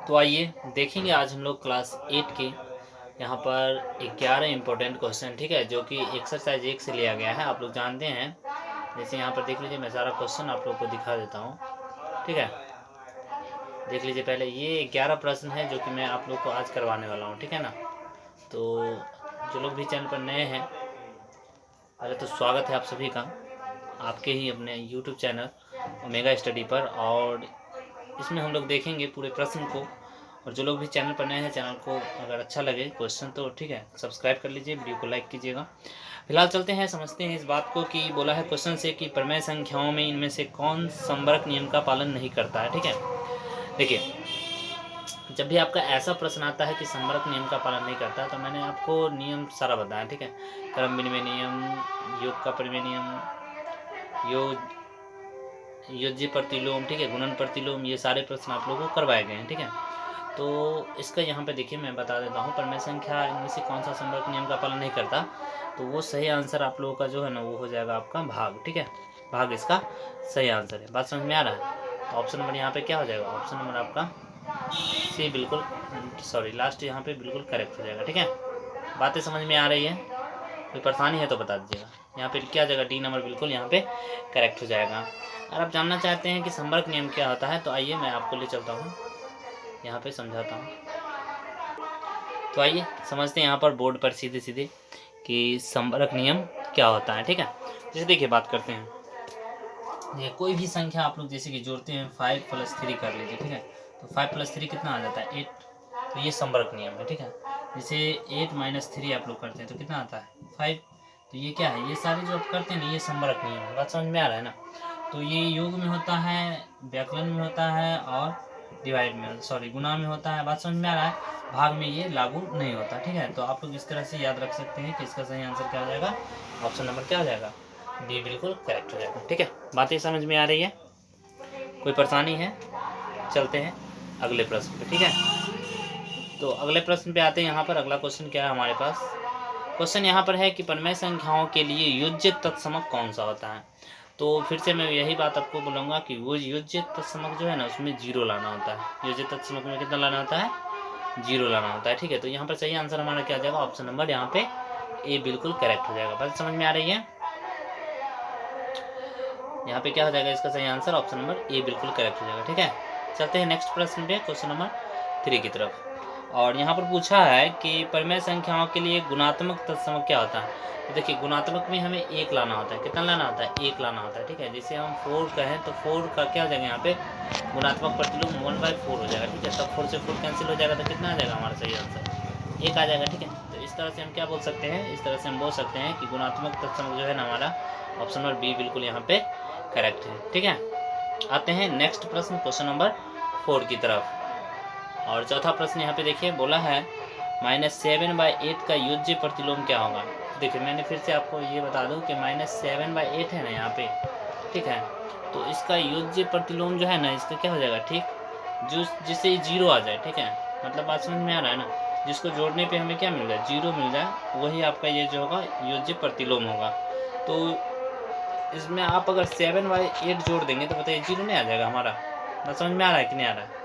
तो आइए देखेंगे आज हम लोग क्लास 8 के यहाँ पर 11 इम्पोर्टेंट क्वेश्चन, ठीक है, जो कि एक्सरसाइज 1 से लिया गया है। आप लोग जानते हैं, जैसे यहाँ पर देख लीजिए, मैं सारा क्वेश्चन आप लोग को दिखा देता हूँ, ठीक है। देख लीजिए, पहले ये 11 प्रश्न है जो कि मैं आप लोग को आज करवाने वाला हूँ, ठीक है ना। तो जो लोग भी चैनल पर नए हैं, पहले तो स्वागत है आप सभी का आपके ही अपने यूट्यूब चैनल ओमेगा स्टडी पर। और इसमें हम लोग देखेंगे पूरे प्रश्न को। और जो लोग भी चैनल पर नए हैं, चैनल को अगर अच्छा लगे क्वेश्चन तो ठीक है, सब्सक्राइब कर लीजिए, वीडियो को लाइक कीजिएगा। फिलहाल चलते हैं, समझते हैं इस बात को कि बोला है क्वेश्चन से कि प्रमेय संख्याओं में इनमें से कौन संवर्ग नियम का पालन नहीं करता है, ठीक है। देखिए, जब भी आपका ऐसा प्रश्न आता है कि संवर्ग नियम का पालन नहीं करता, तो मैंने आपको नियम सारा बताया, ठीक है। क्रम विनिमय नियम, योग का परिमेय नियम, योज्य प्रतिलोम, ठीक है, गुणन प्रतिलोम, ये सारे प्रश्न आप लोगों को करवाए गए हैं, ठीक है। तो इसका यहाँ पे देखिए, मैं बता देता हूँ, प्रमेय संख्या इनमें से कौन सा संवर्ग नियम का पालन नहीं करता। तो वो सही आंसर आप लोगों का जो है ना, वो हो जाएगा आपका भाग, ठीक है। भाग इसका सही आंसर है। बात समझ में आ रहा है? तो ऑप्शन नंबर यहाँ पे क्या हो जाएगा? ऑप्शन नंबर आपका सी बिल्कुल, सॉरी, लास्ट यहाँ पे बिल्कुल करेक्ट हो जाएगा, ठीक है। बातें समझ में आ रही है? कोई परेशानी है तो बता दीजिएगा। यहाँ पे क्या जाएगा? डी नंबर बिल्कुल यहाँ पे करेक्ट हो जाएगा। अगर आप जानना चाहते हैं कि संवर्ग नियम क्या होता है, तो आइए मैं आपको ले चलता हूँ, यहाँ पे समझाता हूँ। तो आइए समझते हैं यहाँ पर बोर्ड पर सीधे सीधे कि संवर्ग नियम क्या होता है, ठीक है। जैसे देखिए, बात करते हैं, ये कोई भी संख्या आप लोग जैसे कि जोड़ते हैं, 5 + 3 कर लीजिए, ठीक है। तो 5 + 3 कितना आ जाता है? 8। तो ये संवर्ग नियम है, ठीक है। जैसे 8 - 3 आप लोग करते हैं तो कितना आता है? 5। तो ये क्या है? ये सारे जो आप करते हैं ना, ये संवर्ग नियम है। बात समझ में आ रहा है ना? तो ये योग में होता है, व्याकलन में होता है, और डिवाइड में, सॉरी, गुणा में होता है। बात समझ में आ रहा है? भाग में ये लागू नहीं होता, ठीक है। तो आप लोग इस तरह से याद रख सकते हैं कि इसका सही आंसर क्या हो जाएगा? ऑप्शन नंबर क्या हो जाएगा? डी बिल्कुल करेक्ट हो जाएगा, ठीक है। बातें समझ में आ रही है? कोई परेशानी है? चलते हैं अगले प्रश्न पे, ठीक है। तो अगले प्रश्न पे आते हैं। यहाँ पर अगला क्वेश्चन क्या है हमारे पास? क्वेश्चन यहाँ पर है कि प्रमेय संख्याओं के लिए योज्य तत्समक कौन सा होता है। तो फिर से मैं यही बात आपको बोलूँगा कि वो योज्य तत्समक जो है ना, उसमें 0 लाना होता है। योज्य तत्समक में कितना लाना होता है? 0 लाना होता है, ठीक है। तो यहाँ पर सही आंसर हमारा क्या आ जाएगा? ऑप्शन नंबर यहाँ पे ए बिल्कुल करेक्ट हो जाएगा। बात समझ में आ रही है? यहाँ पे क्या हो जाएगा इसका सही आंसर? ऑप्शन नंबर ए बिल्कुल करेक्ट हो जाएगा, ठीक है। चलते हैं नेक्स्ट प्रश्न पे, क्वेश्चन नंबर 3 की तरफ। और यहाँ पर पूछा है कि प्रमेय संख्याओं के लिए गुणात्मक तत्समक क्या होता है। तो देखिए, गुणात्मक में हमें 1 लाना होता है। कितना लाना होता है? 1 लाना होता है, ठीक है। जैसे हम 4 कहें तो 4 का क्या हो जाएगा? यहाँ पे गुणात्मक प्रतिलोम 1/4 हो जाएगा, ठीक है। तब 4 से 4 कैंसिल हो जाएगा, तो कितना आ जाएगा हमारा सही आंसर? 1 आ जाएगा, ठीक है। तो इस तरह से हम क्या बोल सकते हैं? इस तरह से हम बोल सकते हैं कि गुणात्मक तत्समक जो है ना, हमारा ऑप्शन नंबर बी बिल्कुल यहाँ पे करेक्ट है, ठीक है। आते हैं नेक्स्ट प्रश्न, क्वेश्चन नंबर 4 की तरफ। और चौथा प्रश्न यहाँ पे देखिए, बोला है -7/8 का योज्य प्रतिलोम क्या होगा। देखिए, मैंने फिर से आपको ये बता दूं कि -7/8 है ना यहाँ पे, ठीक है। तो इसका योज्य प्रतिलोम जो है ना, इसका क्या हो जाएगा? ठीक, जो जिससे 0 आ जाए, ठीक है। मतलब बात समझ में आ रहा है ना? जिसको जोड़ने पे हमें क्या मिल जाए? 0 मिल जाए, वही आपका ये जो होगा योज्य प्रतिलोम होगा। तो इसमें आप अगर 7/8 जोड़ देंगे तो बताइए 0 नहीं आ जाएगा हमारा? बात समझ में आ रहा है कि नहीं आ रहा है?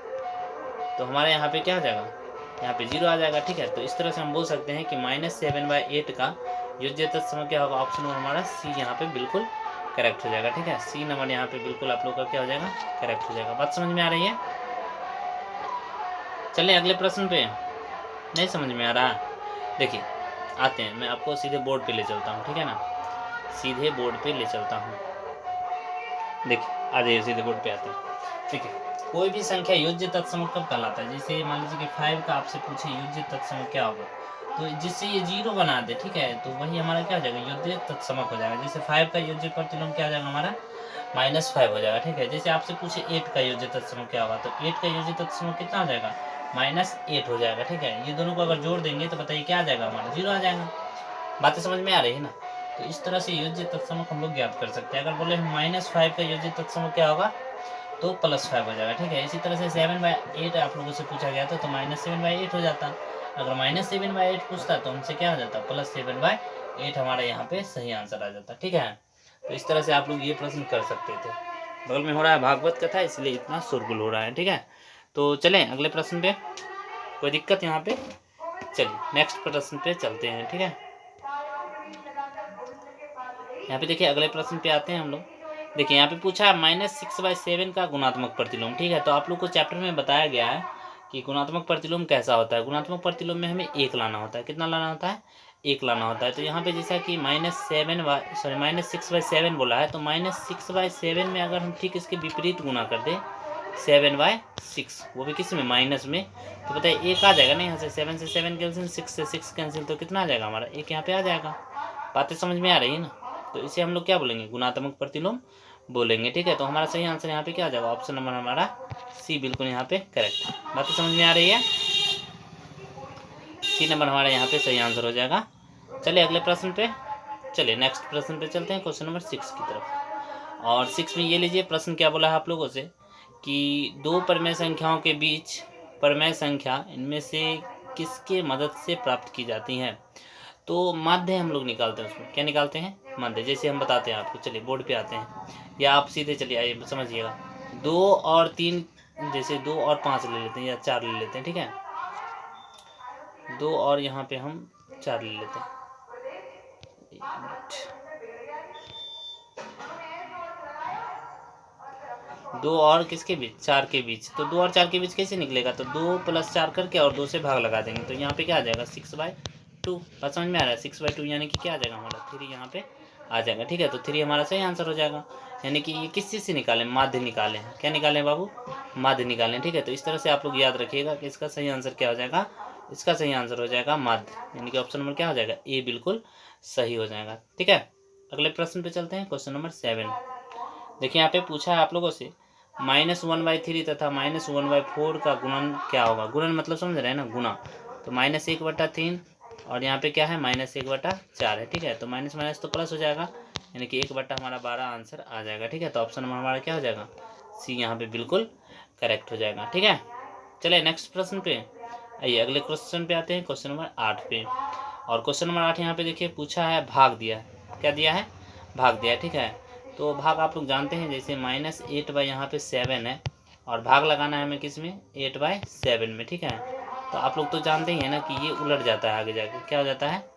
तो हमारे यहाँ पे क्या हो जाएगा? यहाँ पे 0 आ जाएगा, ठीक है। तो इस तरह से हम बोल सकते हैं कि -7/8 का योज्य तत्समक क्या होगा? ऑप्शन नंबर हमारा सी यहाँ पे बिल्कुल करेक्ट हो जाएगा, ठीक है। सी नंबर यहाँ पे बिल्कुल आप लोग का क्या हो जाएगा? करेक्ट हो जाएगा। बात समझ में आ रही है? चलिए अगले प्रश्न पे। नहीं समझ में आ रहा? देखिए, आते हैं, मैं आपको सीधे बोर्ड पे ले चलता हूँ, ठीक है ना। सीधे बोर्ड पे ले चलता हूँ। देखिए, आ जाइए, सीधे बोर्ड पे आते हैं। देखिए, कोई भी संख्या योज्य तत्समक कब कहलाता है? जैसे मान लीजिए कि 5 का आपसे पूछे योज्य तत्समक क्या होगा, तो जिससे ये 0 बना दे, ठीक है, तो वही हमारा क्या हो जाएगा? योज्य तत्समक हो जाएगा। जैसे 5 का योज्य प्रतिलोम क्या हो जाएगा हमारा? -5 हो जाएगा, ठीक है। जैसे आपसे पूछे 8 का योज्य तत्समक क्या होगा, तो 8 का योज्य तत्समक कितना हो जाएगा? -8 हो जाएगा, ठीक है। ये दोनों को अगर जोड़ देंगे तो बताइए क्या आ जाएगा हमारा? 0 आ जाएगा। बातें समझ में आ रही है ना? तो इस तरह से योज्य तत्समक हम लोग ज्ञात कर सकते हैं। अगर बोले -5 का योज्य तत्समक क्या होगा, तो +5 हो जाएगा, ठीक है। इसी तरह से 7/8 आप लोगों से पूछा गया था, तो -7/8 हो जाता। अगर -7/8 पूछता तो हमसे क्या हो जाता? +7/8 हमारा यहाँ पे सही आंसर आ जाता, ठीक है। तो इस तरह से आप लोग ये प्रश्न कर सकते थे। बगल में हो रहा है भागवत कथा, इसलिए इतना शोरगुल हो रहा है, ठीक है। तो चलें अगले प्रश्न पे, कोई दिक्कत यहाँ पे? चलिए नेक्स्ट प्रश्न पे चलते हैं, ठीक है। यहाँ पे देखिए अगले प्रश्न पे आते हैं हम लोग। देखिए यहाँ पे पूछा है -6/7 का गुणात्मक प्रतिलोम, ठीक है। तो आप लोग को चैप्टर में बताया गया है कि गुणात्मक प्रतिलोम कैसा होता है। गुणात्मक प्रतिलोम में हमें 1 लाना होता है। कितना लाना होता है? 1 लाना होता है। तो यहाँ पे जैसा कि -6/7 बोला है, तो -6/7 में अगर हम ठीक इसके विपरीत गुना कर दें 7/6, वो भी किस में? माइनस में, तो बताइए 1 आ जाएगा ना यहाँ से। 7 से 7 कैंसिल, 6 से 6 कैंसिल, तो कितना आ जाएगा हमारा? 1 यहाँ पे आ जाएगा। बातें समझ में आ रही है ना? तो इसे हम लोग क्या बोलेंगे? गुणात्मक प्रतिलोम बोलेंगे, ठीक है। तो हमारा सही आंसर यहाँ पे क्या आ जाएगा? ऑप्शन नंबर हमारा सी बिल्कुल यहाँ पे करेक्ट है। बातें समझ में आ रही है? सी नंबर हमारा यहाँ पे सही आंसर हो जाएगा। चलिए अगले प्रश्न पे, चलिए नेक्स्ट प्रश्न पे चलते हैं, क्वेश्चन नंबर 6 की तरफ। और 6 में ये लीजिए प्रश्न क्या बोला है आप लोगों से कि 2 परमेय संख्याओं के बीच परमेय संख्या इनमें से किसके मदद से प्राप्त की जाती है। तो माध्य हम लोग निकालते हैं, उसमें क्या निकालते हैं? माध्य। जैसे हम बताते हैं आपको, चलिए बोर्ड पे आते हैं, या आप सीधे चलिए आइए समझिएगा। 2 और 3, जैसे 2 और 5 ले लेते हैं या 4 ले लेते हैं, ठीक है। 2 और यहाँ पे हम 4 ले लेते हैं। 2 और किसके बीच? 4 के बीच। तो 2 और 4 के बीच कैसे निकलेगा? तो 2 + 4 करके और 2 से भाग लगा देंगे, तो यहाँ पे क्या आ जाएगा? 6/2। बात समझ में आ रहा है? 6/2 यानी कि क्या आ जाएगा हमारा? 3 यहाँ पे आ जाएगा, ठीक है। तो 3 हमारा सही आंसर हो जाएगा। यानी कि ये किस चीज़ से निकालें? माध्य निकालें हैं। क्या निकालें बाबू? माध्य निकालें, ठीक है। तो इस तरह से आप लोग याद रखिएगा कि इसका सही आंसर क्या हो जाएगा? इसका सही आंसर हो जाएगा माध्य, यानी कि ऑप्शन नंबर क्या हो जाएगा? ए बिल्कुल सही हो जाएगा, ठीक है। अगले प्रश्न पे चलते हैं, क्वेश्चन नंबर 7। देखिए यहाँ पे पूछा है आप लोगों से -1/3 तथा -1/4 का गुणन क्या होगा। गुणन मतलब समझ रहे हैं ना? गुना। तो -1/3 और यहाँ पे क्या है? -1/4 है, ठीक है। तो माइनस माइनस तो प्लस हो जाएगा, यानी कि 1 हमारा 12 आंसर आ जाएगा, ठीक है। तो ऑप्शन नंबर हमारा क्या हो जाएगा? सी यहाँ पे बिल्कुल करेक्ट हो जाएगा, ठीक है। चलिए नेक्स्ट प्रश्न पे आइए, अगले क्वेश्चन पे आते हैं, क्वेश्चन नंबर 8 पे। और क्वेश्चन नंबर 8 यहाँ पे देखिए पूछा है, भाग दिया है। क्या दिया है? भाग दिया है, ठीक है। तो भाग आप लोग जानते हैं, जैसे -8 यहाँ पे 7 है और भाग लगाना है हमें किस में? 8/7 में, ठीक है। तो आप लोग तो जानते ही हैं ना कि ये उलट जाता है आगे जाके। क्या हो जाता है?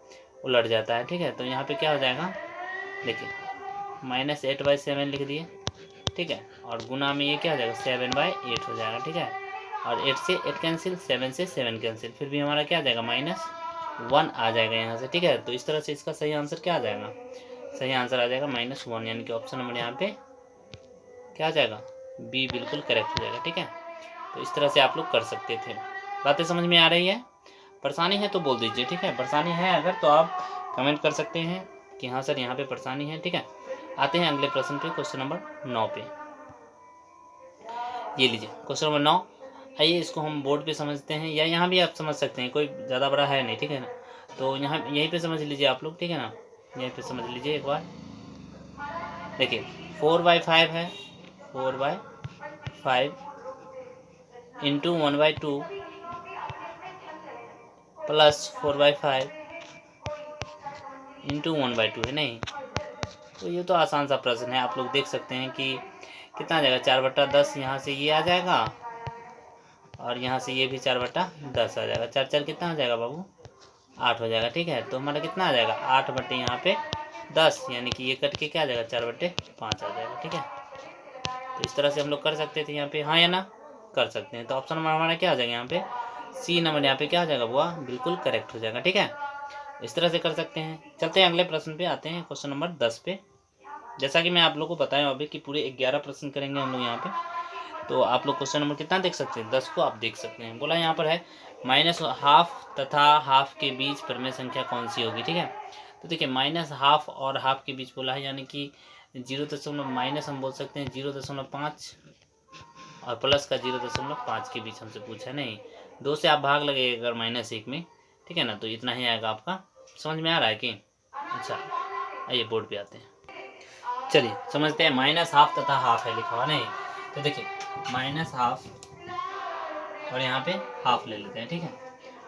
उलट जाता है, ठीक है। तो यहाँ पे क्या हो जाएगा? देखिए -8/7 लिख दिए, ठीक है। और गुना में ये क्या हो जाएगा? 7/8 हो जाएगा, ठीक है। और 8 से 8 कैंसिल, 7 से 7 कैंसिल, फिर भी हमारा क्या आ जाएगा? -1 आ जाएगा यहाँ से, ठीक है। तो इस तरह से इसका सही आंसर क्या आ जाएगा? सही आंसर आ जाएगा -1, यानी कि ऑप्शन नंबर यहाँ पे क्या आ जाएगा? बी बिल्कुल करेक्ट हो जाएगा, ठीक है। तो इस तरह से आप लोग कर सकते थे। बातें समझ में आ रही है? परेशानी है तो बोल दीजिए, ठीक है। परेशानी है अगर तो आप कमेंट कर सकते हैं कि हाँ सर यहाँ पे परेशानी है, ठीक है। आते हैं अगले प्रश्न पे, क्वेश्चन नंबर 9 पे। ये लीजिए क्वेश्चन नंबर 9। आइए इसको हम बोर्ड पे समझते हैं, या यहाँ भी आप समझ सकते हैं, कोई ज़्यादा बड़ा है नहीं, ठीक है ना। तो यहाँ यहीं पे समझ लीजिए आप लोग, ठीक है ना। यहीं पे समझ लीजिए एक बार। देखिए 4/5 है, 4/5 इंटू 1/2 प्लस 4/5 इंटू 1/2 है नहीं। तो ये तो आसान सा प्रश्न है, आप लोग देख सकते हैं कि कितना आ जाएगा? 4/10 यहाँ से ये आ जाएगा और यहाँ से ये भी 4/10 आ जाएगा। 4 4 कितना आ जाएगा बाबू? 8 हो जाएगा, ठीक है। तो हमारा कितना आ जाएगा? 8 बटे यहाँ पे 10, यानी कि ये कट के क्या आ जाएगा? 4/5 आ जाएगा, ठीक है। तो इस तरह से हम लोग कर सकते थे यहाँ पे, हाँ या ना? कर सकते हैं। तो ऑप्शन नंबर हमारा क्या आ जाएगा यहाँ पे? सी नंबर यहाँ पे क्या आ जाएगा बुआ? बिल्कुल करेक्ट हो जाएगा, ठीक है। इस तरह से कर सकते हैं। चलते हैं अगले प्रश्न पे, आते हैं क्वेश्चन नंबर 10 पे। जैसा कि मैं आप लोग को बताया अभी कि पूरे 11 प्रश्न करेंगे हम लोग यहाँ पे। तो आप लोग क्वेश्चन नंबर कितना देख सकते हैं? 10 को आप देख सकते हैं। बोला यहाँ पर है -½ तथा ½ के बीच परमेय संख्या कौन सी होगी, ठीक है। तो देखिए -½ और ½ के बीच बोला है, यानी कि 0 माइनस हम बोल सकते हैं 0.5 और प्लस का 0.5 के बीच हमसे पूछा है। नहीं, 2 से आप भाग लगे अगर -1 में, ठीक है ना, तो इतना ही आएगा आपका। समझ में आ रहा है कि? अच्छा आइए बोर्ड पे आते हैं, चलिए समझते हैं। -½ तथा ½ है लिखा हुआ, नहीं। तो देखिए -½ और यहाँ पे ½ ले लेते हैं, ठीक है।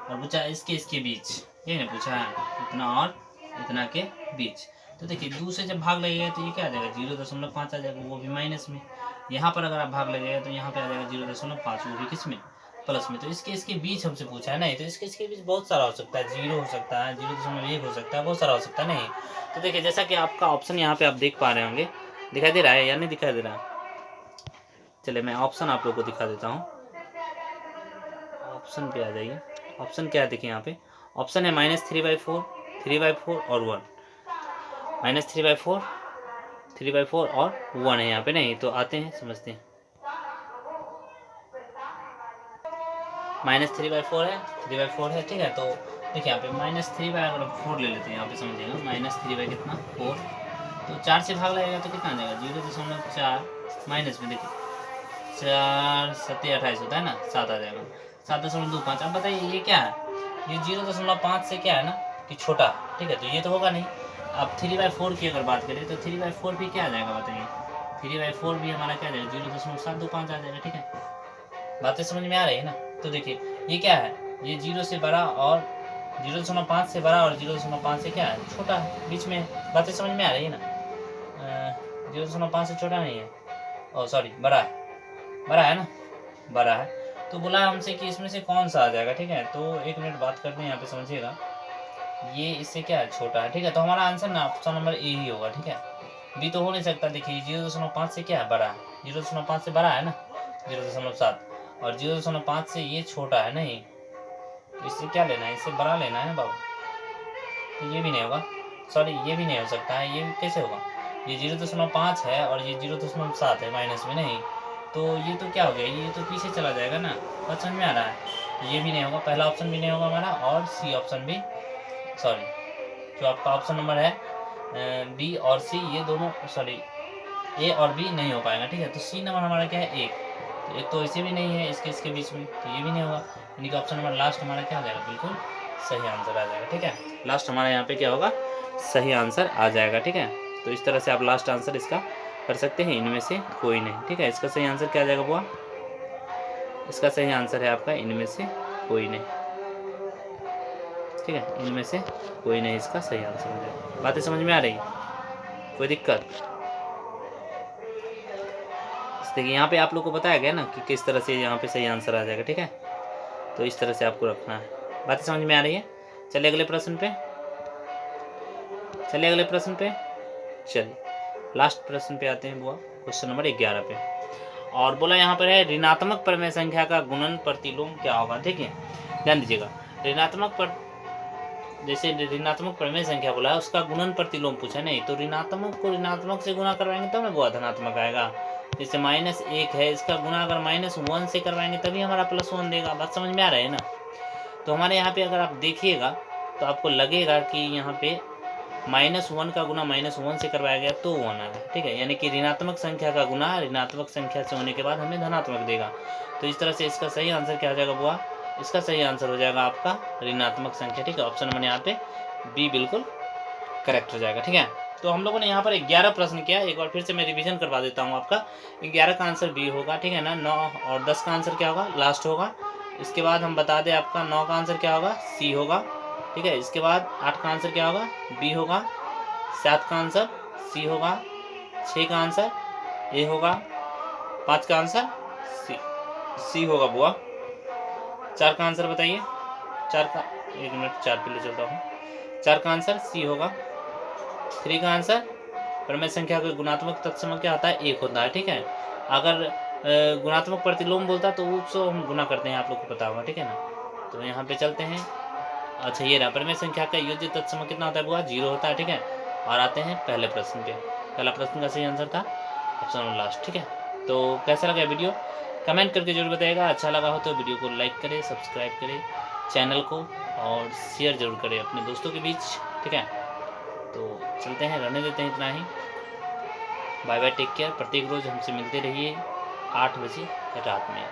और पूछा इसके बीच, ये नहीं पूछा है इतना और इतना के बीच। तो देखिए 2 से जब भाग लगेगा तो ये क्या आ जाएगा? 0.5 आ जाएगा, वो भी माइनस में। यहाँ पर अगर आप भाग लगेगा तो यहाँ पे आ जाएगा 0.5, वो भी किस में, प्लस में। तो इसके बीच हमसे पूछा है नहीं, तो इसके बीच बहुत सारा हो सकता है, 0 हो सकता है, 0.1 हो सकता है, बहुत सारा हो सकता है नहीं। तो देखिए जैसा कि आपका ऑप्शन यहाँ पे आप देख पा रहे होंगे, दिखाई दे रहा है या नहीं दिखाई दे रहा है? चलिए मैं ऑप्शन आप लोग को दिखा देता हूँ। ऑप्शन पे आ जाइए। ऑप्शन क्या है देखिए यहाँ पे, ऑप्शन है -3/4, 3/4 और 1। -3/4, 3/4 और 1 है यहाँ पे नहीं। तो आते हैं समझते हैं। -3/4 है, 3/4 है, ठीक है। तो देखिए यहाँ पे -3/4 ले लेते हैं, यहाँ पे समझिएगा -3 कितना 4। तो 4 से भाग लगेगा तो कितना आ जाएगा 0.4 माइनस में, देखिए 4 7 28 होता है ना, 7 आ जाएगा 7.25। अब बताइए ये क्या है, ये 0.5 से क्या है ना कि छोटा, ठीक है। तो ये तो होगा नहीं। अब 3/4 की अगर बात करें तो 3/4 भी क्या आ जाएगा बताइए, 3/4 भी हमारा क्या आ जाएगा 0.725 आ जाएगा, ठीक है। बातें समझ में आ रही है ना। तो देखिए ये क्या है, ये 0 से बड़ा और 0.5 से बड़ा और 0.5 से क्या है छोटा है, बीच में। बातें समझ में आ रही है ना। 0.5 से छोटा नहीं है, ओ सॉरी बड़ा है, बड़ा है ना, बड़ा है। तो बोला हमसे कि इसमें से कौन सा आ जाएगा, ठीक है। तो एक मिनट बात करते हैं यहाँ पे, समझिएगा। ये इससे क्या है छोटा है, ठीक है। तो हमारा आंसर ना ऑप्शन नंबर ए ही होगा, ठीक है। बी तो हो नहीं सकता। देखिए 0.5 से क्या है बड़ा है, 0.5 से बड़ा है ना 0.7, और 0.5 से ये छोटा है नहीं। तो इससे क्या लेना है, इससे बड़ा लेना है ना बाबू। तो ये भी नहीं होगा, सॉरी ये भी नहीं हो सकता है। ये कैसे होगा, ये 0.5 है और ये 0.7 है माइनस में नहीं। तो ये तो क्या हो गया, ये तो पीछे चला जाएगा ना। बात समझ में आ रहा है। ये भी नहीं होगा, पहला ऑप्शन भी नहीं होगा हमारा, और सी ऑप्शन भी, सॉरी जो आपका ऑप्शन नंबर है बी और सी, ये दोनों सॉरी ए और बी नहीं हो पाएगा, ठीक है। तो सी नंबर हमारा क्या है, एक। तो एक तो इसे भी नहीं है इसके बीच में, तो ये भी नहीं होगा। यानी कि ऑप्शन नंबर लास्ट हमारा क्या आ जाएगा, बिल्कुल सही आंसर आ जाएगा, ठीक है। लास्ट हमारा यहाँ पे क्या होगा, सही आंसर आ जाएगा, ठीक है। तो इस तरह से आप लास्ट आंसर इसका कर सकते हैं, इनमें से कोई नहीं, ठीक है। इसका सही आंसर क्या आ जाएगा बुआ, इसका सही आंसर है आपका इनमें से कोई नहीं, ठीक है। इनमें से कोई नहीं इसका सही आंसर हो जाएगा। बातें समझ में आ रही, कोई दिक्कत? देखिए यहाँ पे आप लोग को बताया गया ना कि किस तरह से यहाँ पे सही आंसर आ जाएगा, ठीक है। तो इस तरह से आपको रखना है। बातें समझ में आ रही है? चलिए अगले प्रश्न पे, चलिए अगले प्रश्न पे, चलिए लास्ट प्रश्न पे आते हैं बुआ, क्वेश्चन नंबर 11 पे। और बोला यहाँ पर है ऋणात्मक परिमेय संख्या का गुणन प्रतिलोम क्या होगा, ठीक है। ध्यान दीजिएगा, ऋणात्मक पर जैसे ऋणात्मक परिमेय संख्या बोला है उसका गुणन प्रतिलोम पूछा नहीं। तो ऋणात्मक को ऋणात्मक से गुणा करवाएंगे तब ना बुआ धनात्मक आएगा। जैसे -1 है, इसका गुणा अगर -1 से करवाएंगे तभी हमारा +1 देगा। बात समझ में आ रहा है ना। तो हमारे यहाँ पे अगर आप देखिएगा तो आपको लगेगा कि यहाँ पे -1 का गुना -1 से करवाया गया तो 1 आया, ठीक है। यानी कि ऋणात्मक संख्या का गुना ऋणात्मक संख्या से होने के बाद हमें धनात्मक देगा। तो इस तरह से इसका सही आंसर क्या हो जाएगा बुआ, इसका सही आंसर हो जाएगा आपका ऋणात्मक संख्या, ठीक है। ऑप्शन नंबर यहाँ पे बी बिल्कुल करेक्ट हो जाएगा, ठीक है। तो हम लोगों ने यहाँ पर 11 प्रश्न किया। एक बार फिर से मैं रिवीजन करवा देता हूँ आपका। 11 का आंसर बी होगा, ठीक है ना। 9 और 10 का आंसर क्या होगा, लास्ट होगा। इसके बाद हम बता दें आपका 9 का आंसर क्या होगा, सी होगा, ठीक है। इसके बाद 8 का आंसर क्या होगा, बी होगा। 7 का आंसर सी होगा। 6 का आंसर ए होगा। 5 का आंसर सी होगा बुआ। 4 का आंसर बताइए, 4 का, एक मिनट 4 पे ले चलता हूँ। 4 का आंसर सी होगा। 3 का आंसर परिमेय संख्या का गुणात्मक तत्सम क्या होता है, 1 होता है, ठीक है। अगर गुणात्मक प्रतिलोम बोलता तो उसको हम गुना करते हैं, आप लोग को पता होगा, ठीक है ना। तो यहाँ पे चलते हैं। अच्छा ये रहा, परिमेय संख्या का योज्य तत्सम कितना होता है बुआ, 0 होता है, ठीक है। और आते हैं पहले प्रश्न पे। पहला प्रश्न का सही आंसर था ऑप्शन नंबर लास्ट, ठीक है। तो कैसा लगा वीडियो कमेंट करके जरूर बताइएगा। अच्छा लगा हो तो वीडियो को लाइक करें, सब्सक्राइब करें चैनल को, और शेयर जरूर करें अपने दोस्तों के बीच, ठीक है। तो चलते हैं, रहने देते हैं इतना ही। Bye bye, take care. प्रत्येक रोज़ हमसे मिलते रहिए 8 बजे रात में।